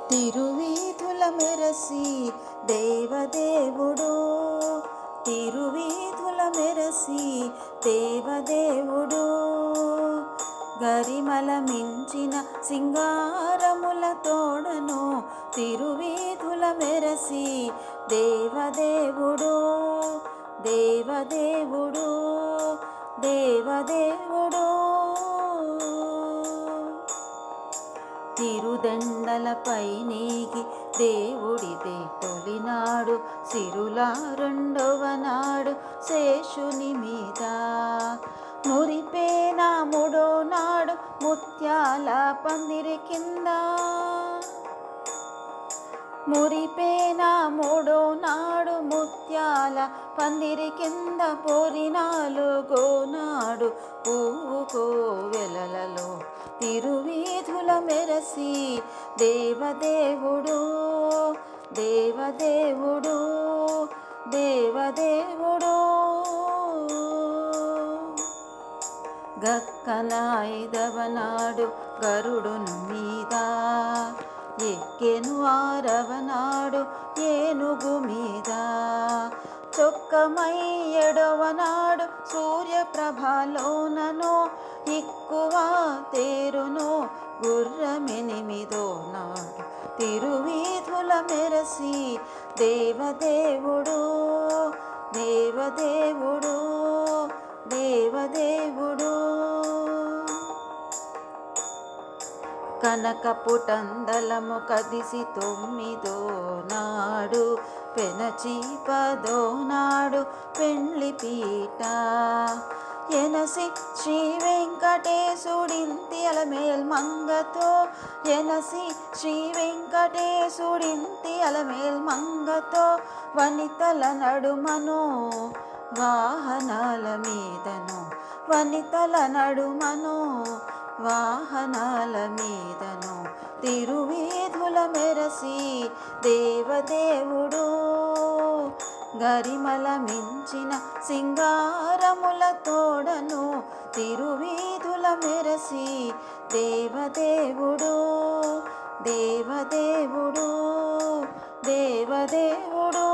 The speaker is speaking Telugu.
తిరువీధుల మెరసి దేవదేవుడు, తిరువీధుల మెరసి దేవదేవుడు, గరిమల మించిన సింగారముల తోడను తిరువీధుల మెరసి దేవదేవుడు, దేవదేవుడు, దేవదేవుడు. తిరుదండలపై నీకి దేవుడిదే తొలినాడు, సిరుల రెండవ నాడు శేషుని మీద మురిపేన మూడో నాడు ముత్యాల పందిరి కింద, మురిపేన మూడో నాడు ముత్యాల పందిరి కింద, పోరినాలుగో నాడు పువ్వు కోవెలలో తిరువీధుల మెరసి దేవదేవుడు, దేవదేవుడు, దేవదేవుడు. గక్కన ఐదవ నాడు గరుడును మీద ఎక్కెను, ఆరవ నాడు ఏనుగు మీద చొక్కమై, ఏడవ నాడు సూర్యప్రభలోనను ఎక్కువ తేరును గుర్రమెనిమిదో నాడు తిరువీధుల మెరసి దేవదేవుడు, దేవదేవుడు, దేవదేవుడు. కనకపుటందలము కదిసి తొమ్మిదో నాడు పెనచి, పదో నాడు పెండ్లి పీట ఎనసి శ్రీ వెంకటేశుడింతి అలమేల్ మంగతో, ఎనసి శ్రీ వెంకటేశుడింతి అలమేల్ మంగతో, వనితల నడుమను వాహనాల మీదను, వనితల నడుమను వాహనాల మీదను తిరువీధుల మెరసి దేవదేవుడు, గరిమల మించిన సింగారముల తోడను తిరువీధుల మెరసి దేవదేవుడు, దేవదేవుడు, దేవదేవుడు.